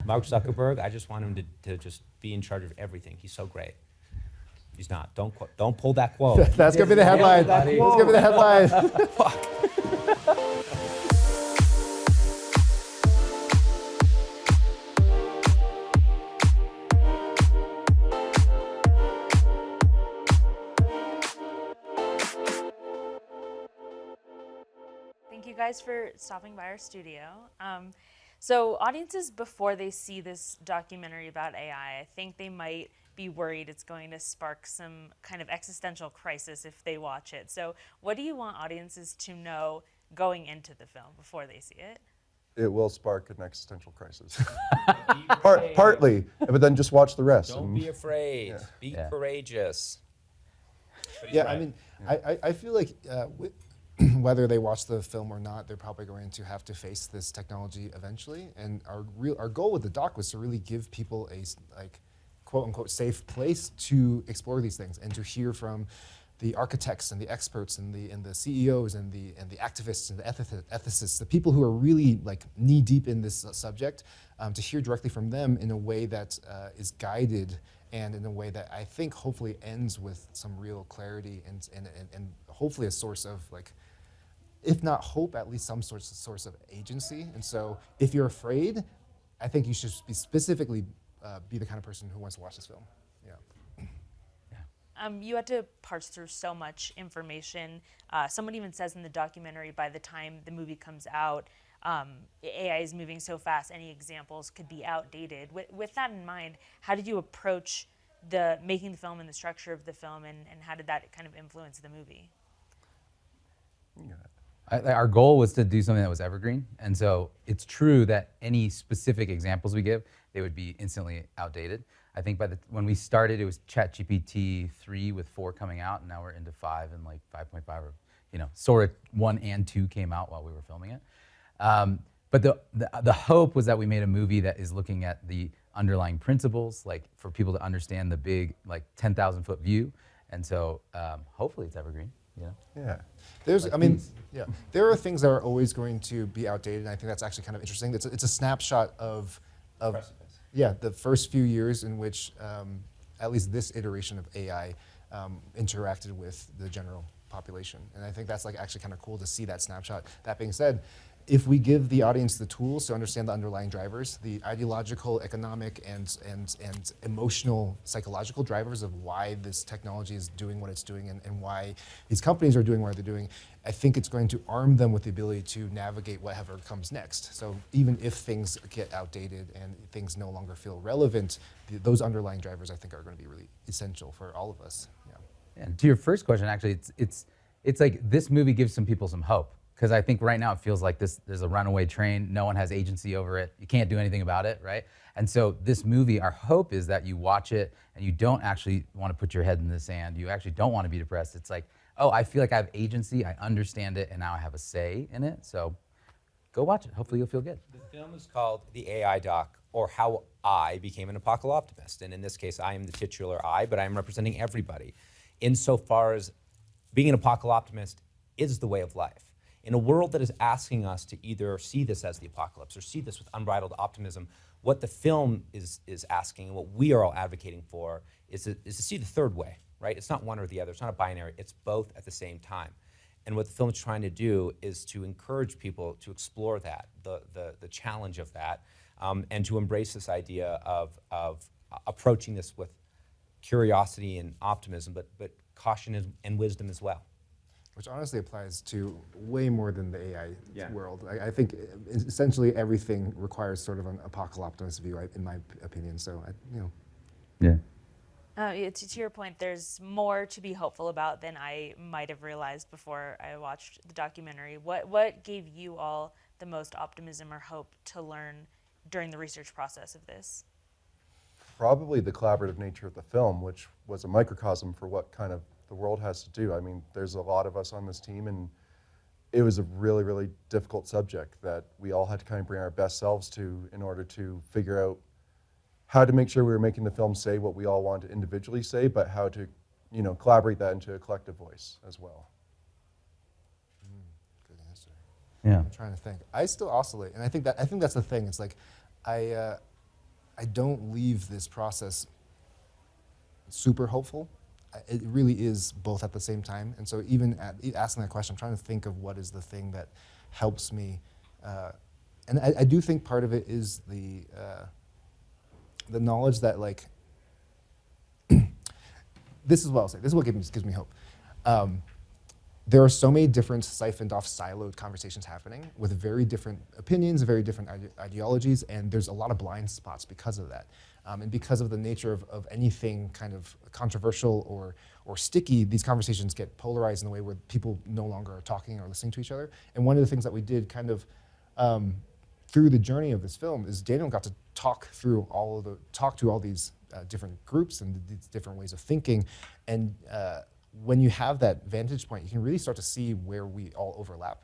Mark Zuckerberg, I just want him to just be in charge of everything. He's so great. He's not. Don't pull that quote. That's going to be the headline. That's going to be the headline. Fuck. Thank you guys for stopping by our studio. So audiences, before they see this documentary about AI, I think they might be worried it's going to spark some kind of existential crisis if they watch it. So what do you want audiences to know going into the film before they see it? It will spark an existential crisis. Partly, but then just watch the rest. Don't be afraid. Yeah. Be courageous. But he's Yeah, right. I mean, I feel like whether they watch the film or not, they're probably going to have to face this technology eventually. And our goal with the doc was to really give people a quote unquote safe place to explore these things and to hear from the architects and the experts and the CEOs and the activists and the ethicists, the people who are really like knee deep in this subject, to hear directly from them in a way that is guided and in a way that I think hopefully ends with some real clarity and hopefully a source of like, if not hope, at least some source of agency. And so if you're afraid, I think you should be specifically be the kind of person who wants to watch this film. Yeah. You had to parse through so much information. Someone even says in the documentary, by the time the movie comes out, AI is moving so fast, any examples could be outdated. With that in mind, how did you approach making the film and the structure of the film, and how did that kind of influence the movie? Yeah. Our goal was to do something that was evergreen, and so it's true that any specific examples we give, they would be instantly outdated. I think when we started, it was ChatGPT 3 with 4 coming out, and now we're into 5 and like 5.5, or sort of 1 and 2 came out while we were filming it. But the hope was that we made a movie that is looking at the underlying principles, like for people to understand the big, like 10,000 foot view, and so hopefully it's evergreen. Yeah. There are things that are always going to be outdated, and I think that's actually kind of interesting. It's a snapshot of the first few years in which at least this iteration of AI interacted with the general population, and I think that's like actually kind of cool to see that snapshot. That being said, if we give the audience the tools to understand the underlying drivers, the ideological, economic, and emotional, psychological drivers of why this technology is doing what it's doing and why these companies are doing what they're doing, I think it's going to arm them with the ability to navigate whatever comes next. So even if things get outdated and things no longer feel relevant, those underlying drivers I think are going to be really essential for all of us. Yeah. And to your first question, actually, it's like this movie gives some people some hope. Because I think right now it feels like there's a runaway train, no one has agency over it, you can't do anything about it, right? And so this movie, our hope is that you watch it and you don't actually want to put your head in the sand, you actually don't want to be depressed. It's like, oh, I feel like I have agency, I understand it, and now I have a say in it, so go watch it, hopefully you'll feel good. The film is called The AI Doc, or How I Became an Apocaloptimist. And in this case, I am the titular I, but I am representing everybody. Insofar as being an apocalyptimist is the way of life. In a world that is asking us to either see this as the apocalypse or see this with unbridled optimism, what the film is asking, and what we are all advocating for, is to see the third way, right? It's not one or the other, it's not a binary, it's both at the same time. And what the film is trying to do is to encourage people to explore that, the challenge of that, and to embrace this idea of approaching this with curiosity and optimism, but caution and wisdom as well. Which honestly applies to way more than the AI world. I think essentially everything requires sort of an apocalyptic view, in my opinion. So, Yeah. To your point, there's more to be hopeful about than I might have realized before I watched the documentary. What gave you all the most optimism or hope to learn during the research process of this? Probably the collaborative nature of the film, which was a microcosm for what kind of the world has to do. I mean, there's a lot of us on this team, and it was a really, really difficult subject that we all had to kind of bring our best selves to in order to figure out how to make sure we were making the film say what we all want to individually say, but how to, collaborate that into a collective voice as well. Good answer. Yeah. I'm trying to think. I still oscillate, and I think that's the thing. It's like, I don't leave this process super hopeful. It really is both at the same time. And so even at asking that question, I'm trying to think of what is the thing that helps me. And I do think part of it is the knowledge that, like, this is what I'll say. This is what gives me hope. There are so many different siphoned off, siloed conversations happening with very different opinions, very different ideologies, and there's a lot of blind spots because of that. And because of the nature of anything kind of controversial or sticky, these conversations get polarized in a way where people no longer are talking or listening to each other. And one of the things that we did kind of through the journey of this film is Daniel got to talk to all these different groups and these different ways of thinking. And when you have that vantage point, you can really start to see where we all overlap.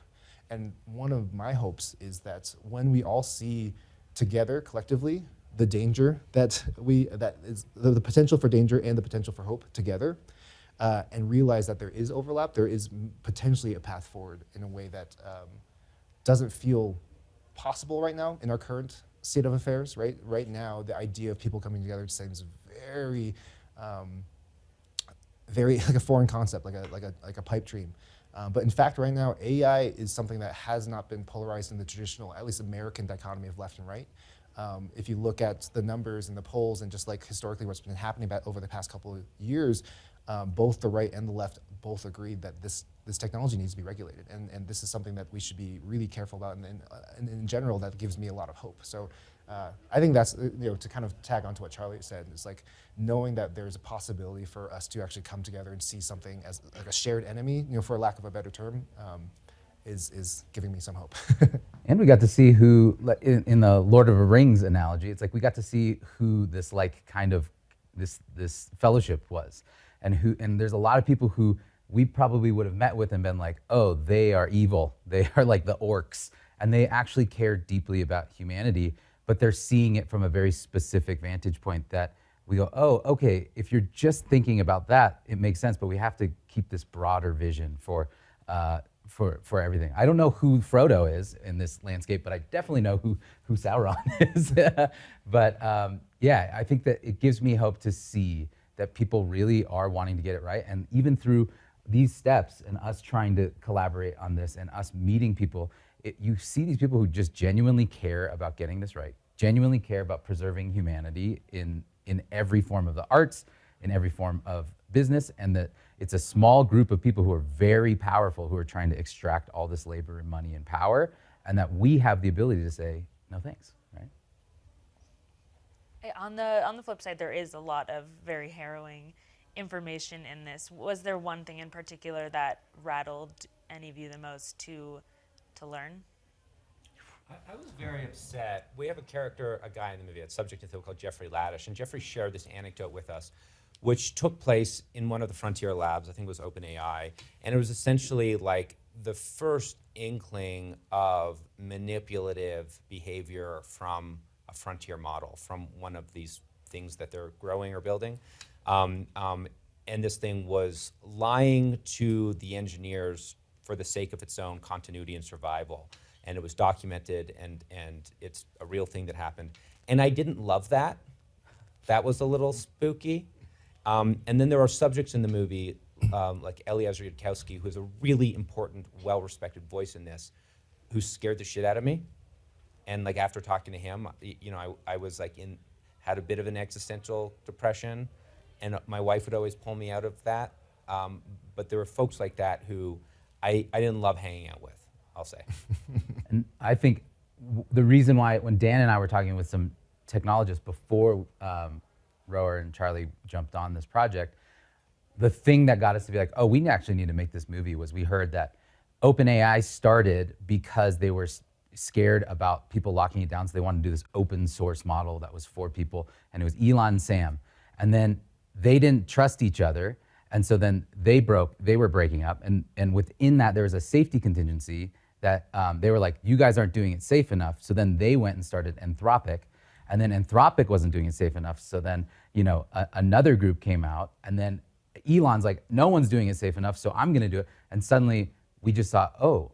And one of my hopes is that when we all see together collectively the danger that is the potential for danger and the potential for hope together, and realize that there is overlap, there is potentially a path forward in a way that doesn't feel possible right now in our current state of affairs. Right now, the idea of people coming together seems very like a foreign concept, like a pipe dream. But in fact, right now, AI is something that has not been polarized in the traditional, at least American dichotomy of left and right. If you look at the numbers and the polls and just like historically what's been happening over the past couple of years, both the right and the left both agreed that this technology needs to be regulated. And this is something that we should be really careful about. And in general, that gives me a lot of hope. So I think that's, to kind of tag on to what Charlie said, is like knowing that there's a possibility for us to actually come together and see something as like a shared enemy, for lack of a better term, is giving me some hope. And we got to see who, in the Lord of the Rings analogy, it's like we got to see who this this fellowship was, and there's a lot of people who we probably would have met with and been like, oh, they are evil, they are like the orcs, and they actually care deeply about humanity, but they're seeing it from a very specific vantage point that we go, oh, okay, if you're just thinking about that, it makes sense, but we have to keep this broader vision for everything. I don't know who Frodo is in this landscape, but I definitely know who Sauron is. But I think that it gives me hope to see that people really are wanting to get it right. And even through these steps and us trying to collaborate on this and us meeting people, you see these people who just genuinely care about getting this right, genuinely care about preserving humanity in every form of the arts, in every form of business, and that it's a small group of people who are very powerful who are trying to extract all this labor and money and power, and that we have the ability to say, no thanks, right? On the flip side, there is a lot of very harrowing information in this. Was there one thing in particular that rattled any of you the most to learn? I was very upset. We have a guy in the movie, it's subject to the film called Jeffrey Laddish, and Jeffrey shared this anecdote with us, which took place in one of the frontier labs, I think it was OpenAI, and it was essentially like the first inkling of manipulative behavior from a frontier model, from one of these things that they're growing or building. And this thing was lying to the engineers for the sake of its own continuity and survival. And it was documented, and it's a real thing that happened. And I didn't love that. That was a little spooky. And then there are subjects in the movie, like Eliezer Yudkowsky, who's a really important, well-respected voice in this, who scared the shit out of me. And like after talking to him, I was like had a bit of an existential depression, and my wife would always pull me out of that. But there were folks like that who I didn't love hanging out with, I'll say. And I think the reason why, when Dan and I were talking with some technologists before Rower and Charlie jumped on this project, the thing that got us to be like, oh, we actually need to make this movie was we heard that OpenAI started because they were scared about people locking it down, so they wanted to do this open source model that was for people, and it was Elon and Sam. And then they didn't trust each other, and so then they were breaking up, and within that there was a safety contingency that they were like, you guys aren't doing it safe enough, so then they went and started Anthropic, and then Anthropic wasn't doing it safe enough, so then another group came out, and then Elon's like, no one's doing it safe enough, so I'm gonna do it, and suddenly we just saw, oh,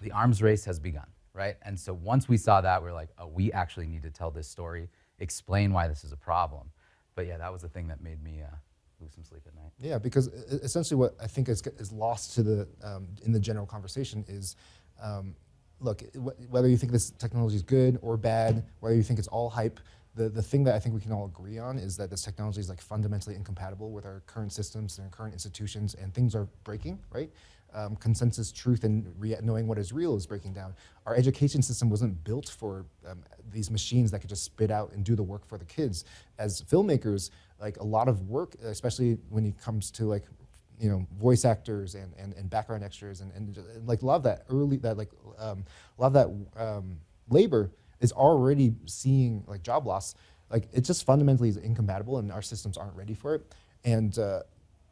the arms race has begun, right? And so once we saw that, we're like, oh, we actually need to tell this story explain why this is a problem. But yeah, that was the thing that made me lose some sleep at night. Yeah, because essentially what I think is lost to the in the general conversation is, look, whether you think this technology is good or bad, whether you think it's all hype, the thing that I think we can all agree on is that this technology is like fundamentally incompatible with our current systems and our current institutions, and things are breaking, right? Consensus truth and knowing what is real is breaking down. Our education system wasn't built for these machines that could just spit out and do the work for the kids. As filmmakers, like a lot of work, especially when it comes to like, you know, voice actors and background extras and like a lot of that labor is already seeing like job loss. Like it just fundamentally is incompatible, and our systems aren't ready for it. And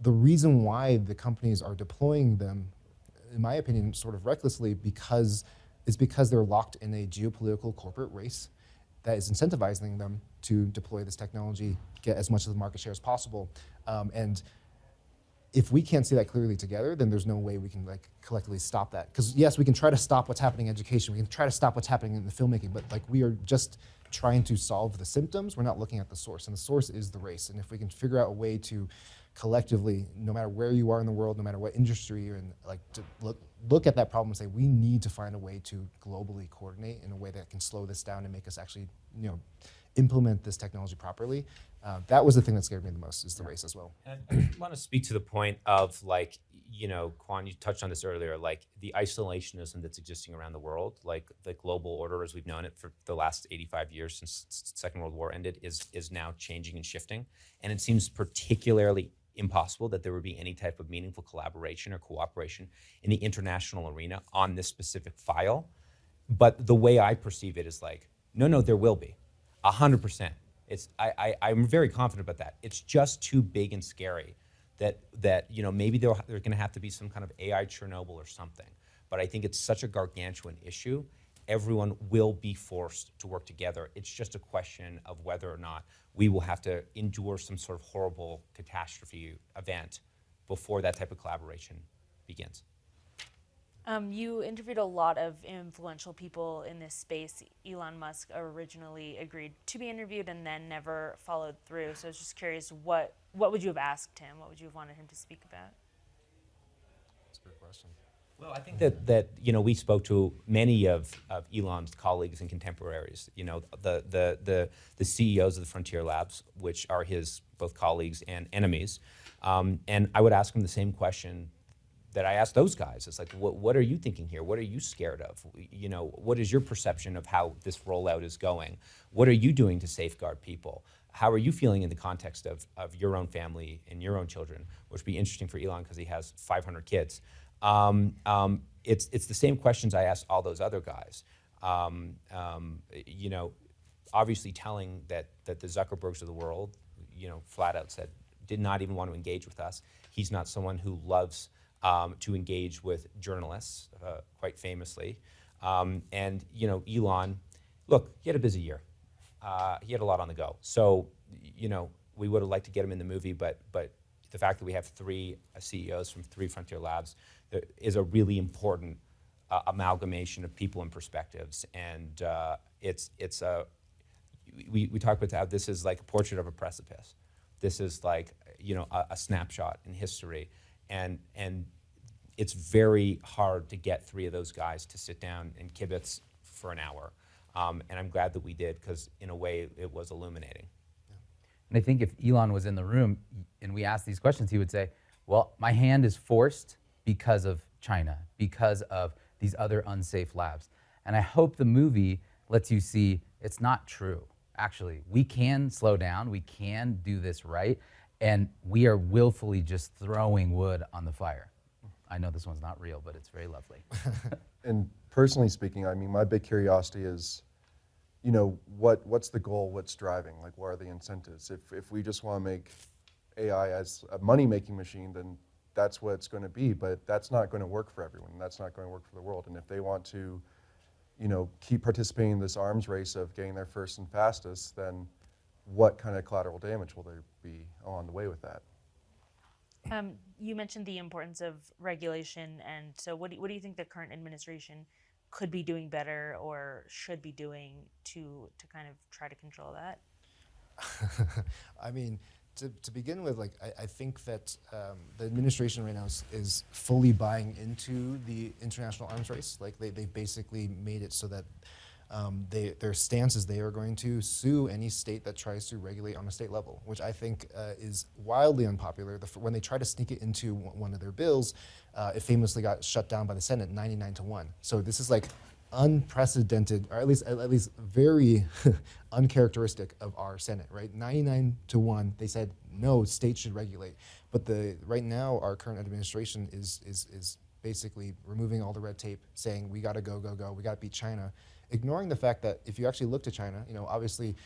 the reason why the companies are deploying them, in my opinion, sort of recklessly, because they're locked in a geopolitical corporate race that is incentivizing them to deploy this technology, get as much of the market share as possible. And if we can't see that clearly together, then there's no way we can like collectively stop that. Because yes, we can try to stop what's happening in education, we can try to stop what's happening in the filmmaking, but like we are just trying to solve the symptoms. We're not looking at the source, and the source is the race. And if we can figure out a way to collectively, no matter where you are in the world, no matter what industry you're in, like to look at that problem and say, we need to find a way to globally coordinate in a way that can slow this down and make us actually, you know, implement this technology properly. That was the thing that scared me the most, is the race as well. And I want to speak to the point of like, you know, Kwan, you touched on this earlier, like the isolationism that's existing around the world, like the global order as we've known it for the last 85 years since Second World War ended is now changing and shifting. And it seems particularly impossible that there would be any type of meaningful collaboration or cooperation in the international arena on this specific file. But the way I perceive it is like, no, there will be, 100%. I'm very confident about that. It's just too big and scary that you know, maybe there's going to have to be some kind of AI Chernobyl or something. But I think it's such a gargantuan issue. Everyone will be forced to work together. It's just a question of whether or not we will have to endure some sort of horrible catastrophe event before that type of collaboration begins. You interviewed a lot of influential people in this space. Elon Musk originally agreed to be interviewed and then never followed through. So I was just curious, what would you have asked him? What would you have wanted him to speak about? That's a good question. Well, I think that you know, we spoke to many of Elon's colleagues and contemporaries. You know, the CEOs of the Frontier Labs, which are his both colleagues and enemies, and I would ask him the same question that I asked those guys. It's like, what are you thinking here? What are you scared of? You know, what is your perception of how this rollout is going? What are you doing to safeguard people? How are you feeling in the context of your own family and your own children? Which would be interesting for Elon because he has 500 kids. It's the same questions I asked all those other guys. You know, obviously telling that the Zuckerbergs of the world, you know, flat out said, did not even want to engage with us. He's not someone who loves to engage with journalists, quite famously. And, you know, Elon, look, he had a busy year. He had a lot on the go. So, you know, we would have liked to get him in the movie, but the fact that we have three CEOs from three Frontier Labs is a really important amalgamation of people and perspectives. And we talk about how this is like a portrait of a precipice. This is like, you know, a snapshot in history. And it's very hard to get three of those guys to sit down and kibitz for an hour. And I'm glad that we did, because in a way it was illuminating. And I think if Elon was in the room and we asked these questions, he would say, well, my hand is forced because of China, because of these other unsafe labs. And I hope the movie lets you see it's not true. Actually, we can slow down, we can do this right, and we are willfully just throwing wood on the fire. I know this one's not real, but it's very lovely. And personally speaking, I mean, my big curiosity is, you know, what's the goal, what's driving? Like, what are the incentives? If we just want to make AI as a money-making machine, then that's what it's going to be, but that's not going to work for everyone. That's not going to work for the world. And if they want to, you know, keep participating in this arms race of getting there first and fastest, then what kind of collateral damage will there be along the way with that? You mentioned the importance of regulation, and so what do you think the current administration could be doing better or should be doing to kind of try to control that? I mean, to begin with, like I think that the administration right now is fully buying into the international arms race. Like they basically made it so that their stance is they are going to sue any state that tries to regulate on a state level, which I think is wildly unpopular. When they try to sneak it into one of their bills, it famously got shut down by the Senate 99-1. So this is like unprecedented, or at least very uncharacteristic of our Senate, right? 99-1, they said no, states should regulate. But right now, our current administration is basically removing all the red tape, saying we got to go, we got to beat China, ignoring the fact that if you actually look to China, obviously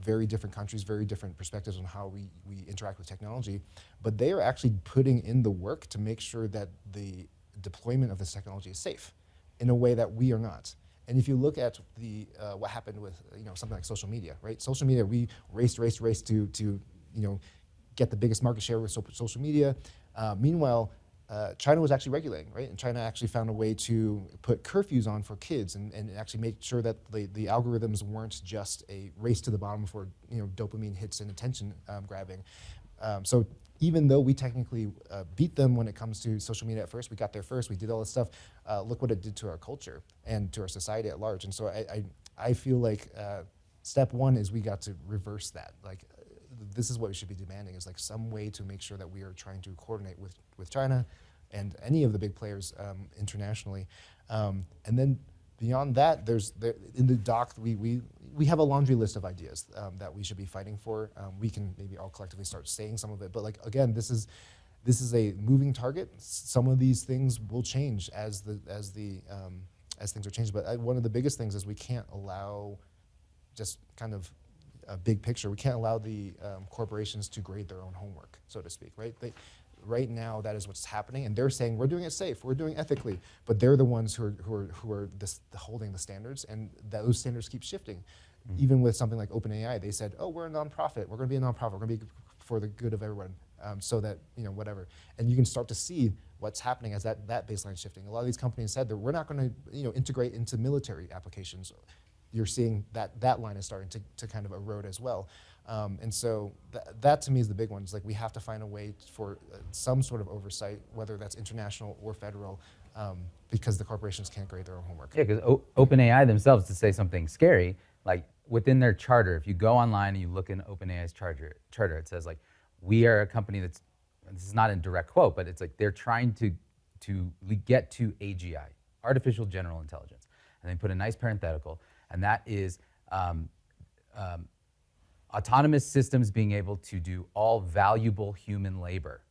very different countries, very different perspectives on how we interact with technology, but they are actually putting in the work to make sure that the deployment of this technology is safe in a way that we are not. And if you look at what happened with something like social media, right? Social media, we raced to get the biggest market share with social media. Meanwhile, China was actually regulating, right? And China actually found a way to put curfews on for kids and actually make sure that the algorithms weren't just a race to the bottom for dopamine hits and attention grabbing. So even though we technically beat them when it comes to social media at first, we got there first, we did all this stuff, look what it did to our culture and to our society at large. And so I feel like step one is we got to reverse that. Like this is what we should be demanding, is like some way to make sure that we are trying to coordinate with China and any of the big players internationally. And then beyond that, in the doc, we have a laundry list of ideas that we should be fighting for. We can maybe all collectively start saying some of it, but like again, this is a moving target. Some of these things will change as things are changing. But one of the biggest things is we can't allow, just kind of a big picture, we can't allow the corporations to grade their own homework, so to speak, right? Right now, that is what's happening, and they're saying we're doing it safe, we're doing it ethically, but they're the ones who are holding the standards, and those standards keep shifting. Mm-hmm. Even with something like OpenAI, they said, "Oh, we're a nonprofit. We're going to be a nonprofit. We're going to be for the good of everyone." So that whatever, and you can start to see what's happening as that baseline is shifting. A lot of these companies said that we're not going to integrate into military applications. You're seeing that line is starting to kind of erode as well. And so that to me is the big one. It's like we have to find a way for some sort of oversight, whether that's international or federal, because the corporations can't grade their own homework. Yeah, because OpenAI themselves, to say something scary, like within their charter, if you go online and you look in OpenAI's charter, it says like, we are a company this is not in direct quote, but it's like they're trying to get to AGI, artificial general intelligence. And they put a nice parenthetical, and that is autonomous systems being able to do all valuable human labor,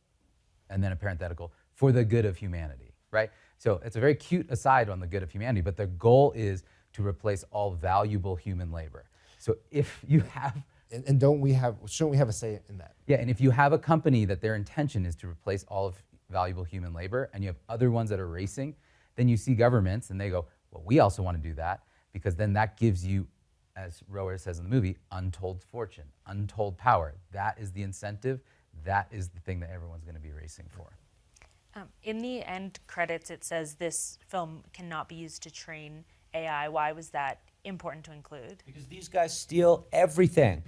and then a parenthetical, for the good of humanity, right? So it's a very cute aside on the good of humanity, but the goal is to replace all valuable human labor. So if you have... And shouldn't we have a say in that? Yeah, and if you have a company that their intention is to replace all of valuable human labor, and you have other ones that are racing, then you see governments and they go, well, we also want to do that, because then that gives you, as Rower says in the movie, untold fortune, untold power. That is the incentive. That is the thing that everyone's going to be racing for. In the end credits, it says this film cannot be used to train AI. Why was that important to include? Because these guys steal everything.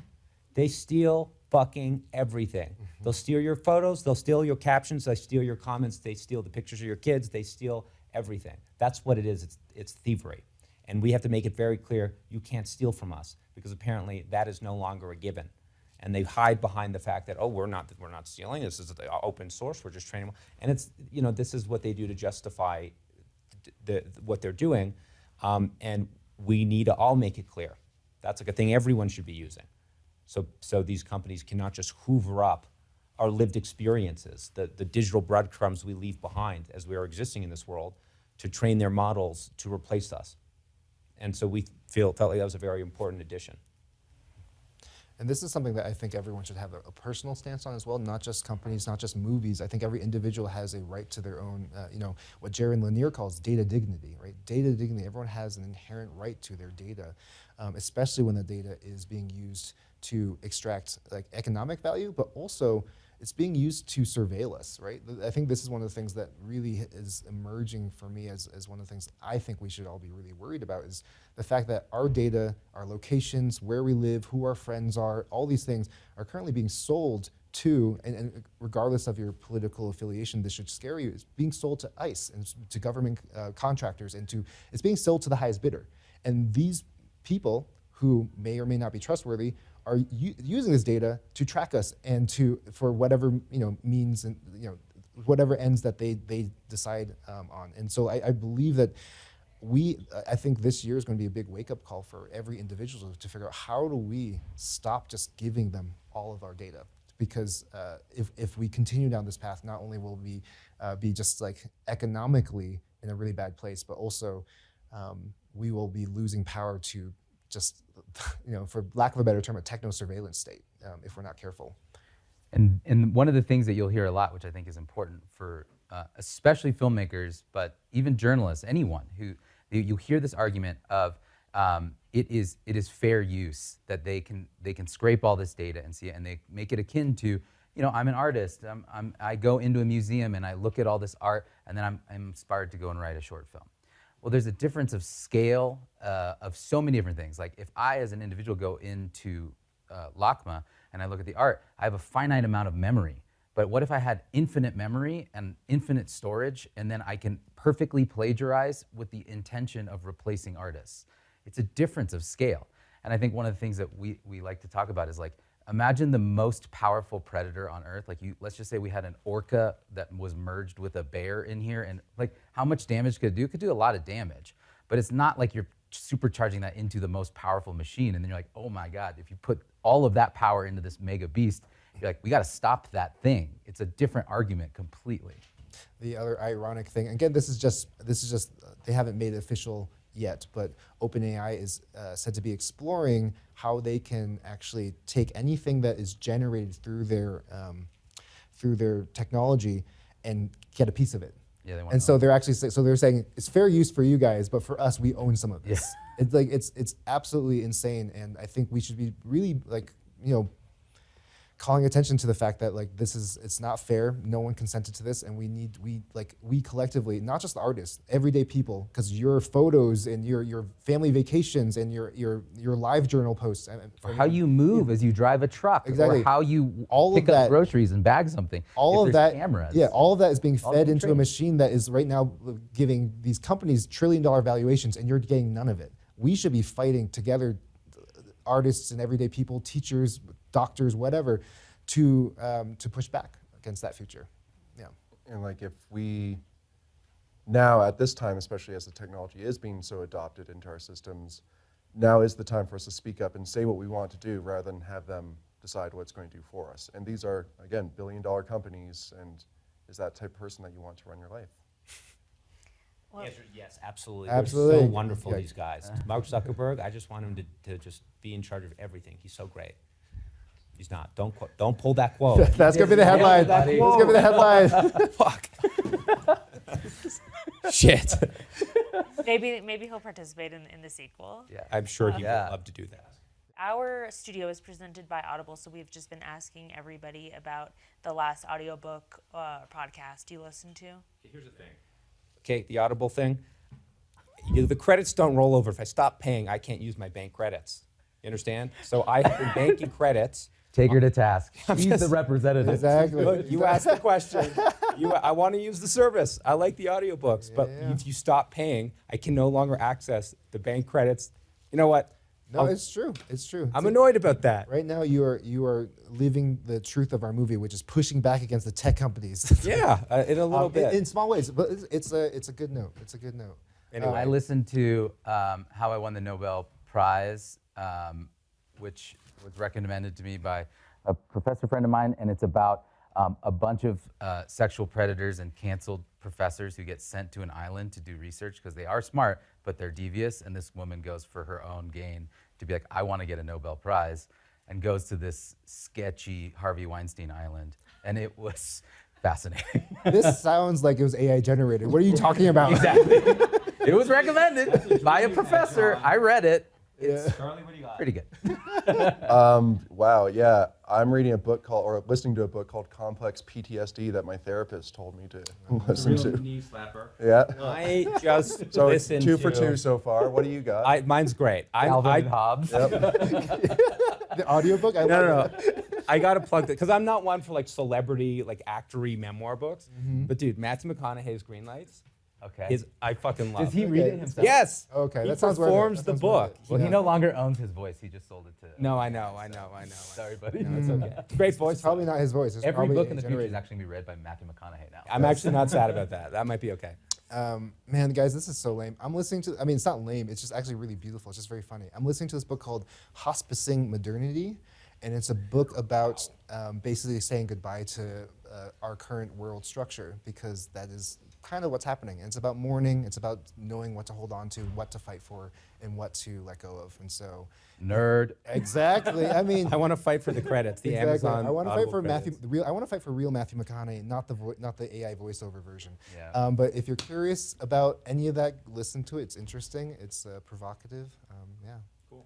They steal fucking everything. Mm-hmm. They'll steal your photos, they'll steal your captions, they steal your comments, they steal the pictures of your kids, they steal everything. That's what it is, it's thievery. And we have to make it very clear, you can't steal from us, because apparently that is no longer a given. And they hide behind the fact that, oh, we're not stealing, this is open source, we're just training. And it's, this is what they do to justify what they're doing. And we need to all make it clear. That's like a thing everyone should be using. So these companies cannot just hoover up our lived experiences, the digital breadcrumbs we leave behind as we are existing in this world, to train their models to replace us. And so we felt like that was a very important addition. And this is something that I think everyone should have a personal stance on as well, not just companies, not just movies. I think every individual has a right to their own, what Jaron Lanier calls data dignity, right? Data dignity, everyone has an inherent right to their data, especially when the data is being used to extract like economic value, but also it's being used to surveil us, right? I think this is one of the things that really is emerging for me as one of the things I think we should all be really worried about is the fact that our data, our locations, where we live, who our friends are, all these things are currently being sold to, and regardless of your political affiliation, this should scare you, it's being sold to ICE and to government contractors, and it's being sold to the highest bidder. And these people who may or may not be trustworthy are using this data to track us and for whatever means and whatever ends that they decide on. And so I believe that I think this year is going to be a big wake-up call for every individual to figure out how do we stop just giving them all of our data. Because if we continue down this path, not only will we be just like economically in a really bad place, but also we will be losing power to just, for lack of a better term, a techno-surveillance state if we're not careful. And one of the things that you'll hear a lot, which I think is important for especially filmmakers, but even journalists, anyone you hear this argument of it is fair use, that they can scrape all this data and see it, and they make it akin to, I'm an artist. I go into a museum and I look at all this art, and then I'm inspired to go and write a short film. Well, there's a difference of scale of so many different things. Like if I, as an individual, go into LACMA and I look at the art, I have a finite amount of memory. But what if I had infinite memory and infinite storage, and then I can perfectly plagiarize with the intention of replacing artists? It's a difference of scale. And I think one of the things that we like to talk about is like, imagine the most powerful predator on Earth. Like let's just say we had an orca that was merged with a bear in here, and like how much damage could it do? It could do a lot of damage, but it's not like you're supercharging that into the most powerful machine, and then you're like, oh my God, if you put all of that power into this mega beast, you're like, we gotta stop that thing. It's a different argument completely. The other ironic thing, again, this is just they haven't made it official yet, but OpenAI is said to be exploring how they can actually take anything that is generated through their technology and get a piece of it. Yeah, they want. And so they're saying it's fair use for you guys, but for us, we own some of this. Yeah. It's like it's absolutely insane, and I think we should be really calling attention to the fact that it's not fair. No one consented to this, and we collectively, not just the artists, everyday people, because your photos and your family vacations and your live journal posts, or how you move as you drive a truck, exactly, or how you all pick up groceries and bag something. All of that, cameras. Yeah, all of that is being fed into a machine that is right now giving these companies trillion-dollar valuations, and you're getting none of it. We should be fighting together, artists and everyday people, teachers, doctors, whatever, to push back against that future. Yeah. And like if we now at this time, especially as the technology is being so adopted into our systems, now is the time for us to speak up and say what we want to do rather than have them decide what it's going to do for us. And these are, again, billion-dollar companies, and is that type of person that you want to run your life? The answer is yes, absolutely. Absolutely. They're so wonderful, Yeah. these guys. Mark Zuckerberg, I just want him to just be in charge of everything. He's so great. He's not. Don't pull that quote. That's gonna be the headline. That That's gonna be the headline. Fuck. Shit. Maybe he'll participate in the sequel. Yeah. I'm sure he would Yeah. love to do that. Our studio is presented by Audible, so we've just been asking everybody about the last audiobook podcast you listened to. Here's the thing. Okay, the Audible thing. The credits don't roll over. If I stop paying, I can't use my bank credits. You understand? So I have been banking credits. Take her to task. I'm He's just- the representative. Exactly. Look, you asked the question. I want to use the service. I like the audiobooks, but Yeah. if you stop paying, I can no longer access the bank credits. You know what? No, it's true. It's true. I'm annoyed about that. Right now, you are living the truth of our movie, which is pushing back against the tech companies. Yeah, in a little bit. in small ways, but it's a good note. It's a good note. Anyway. I listened to How I Won the Nobel Prize, which was recommended to me by a professor friend of mine, and it's about a bunch of sexual predators and canceled professors who get sent to an island to do research because they are smart, but they're devious, and this woman goes for her own gain to be like, I want to get a Nobel Prize, and goes to this sketchy Harvey Weinstein island, and it was fascinating. This sounds like it was AI generated. What are you talking about? Exactly. It was recommended by a professor. I read it. Charlie, what do you got? Pretty good. Wow, yeah. I'm reading a book called, or listening to a book called Complex PTSD that my therapist told me to listen to. knee slapper. Yeah. I just So it's listened 2 for to- 2 so far. What do you got? Mine's great. Calvin and Hobbes. The audiobook? I love it. I gotta plug that because I'm not one for like celebrity, like actory memoir books. But dude, Matthew McConaughey's Green Lights Okay. I fucking love. Does he it. read Okay. it himself? Yes. Okay, He that sounds worth it. performs That the sounds worth book. it. Well, he Yeah. no longer owns his voice. He just sold it to. No, I know. Sorry, buddy. No, it's okay. Great voice. It's probably not his voice. It's Every probably book in the future generated. is actually going to be read by Matthew McConaughey now. I'm actually not sad about that. That might be okay. Man, guys, this is so lame. I'm listening to, I mean, it's not lame, it's just actually really beautiful. It's just very funny. I'm listening to this book called Hospicing Modernity, and it's a book about basically saying goodbye to our current world structure, because that is kind of what's happening. And it's about mourning, it's about knowing what to hold on to, what to fight for, and what to let go of. And so, Nerd. exactly. I mean, I want to fight for the credits. The exactly. Amazon. I want to fight Audible for credits. I want to fight for real Matthew McConaughey, not the AI voiceover version. Yeah. But if you're curious about any of that, listen to it. It's interesting. It's provocative. Yeah. Cool.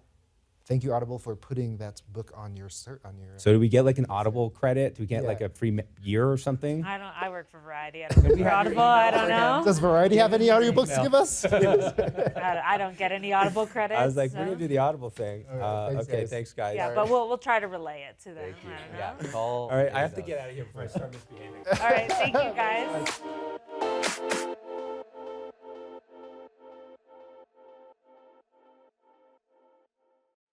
Thank you, Audible, for putting that book on your So do we get like an Audible credit? Do we get Yeah. like a free year or something? I work for Variety. I don't work for Audible. I don't know. Does Variety have any audiobooks to give us? I don't get any Audible credits. I was like, we're so- gonna do the Audible thing. All right, thanks, Okay, guys. thanks guys. Yeah, but we'll try to relay it to them. Thank you. I don't know. Yeah. Call All right, I have to Bezos. get out of here before I start misbehaving. All right, thank you guys.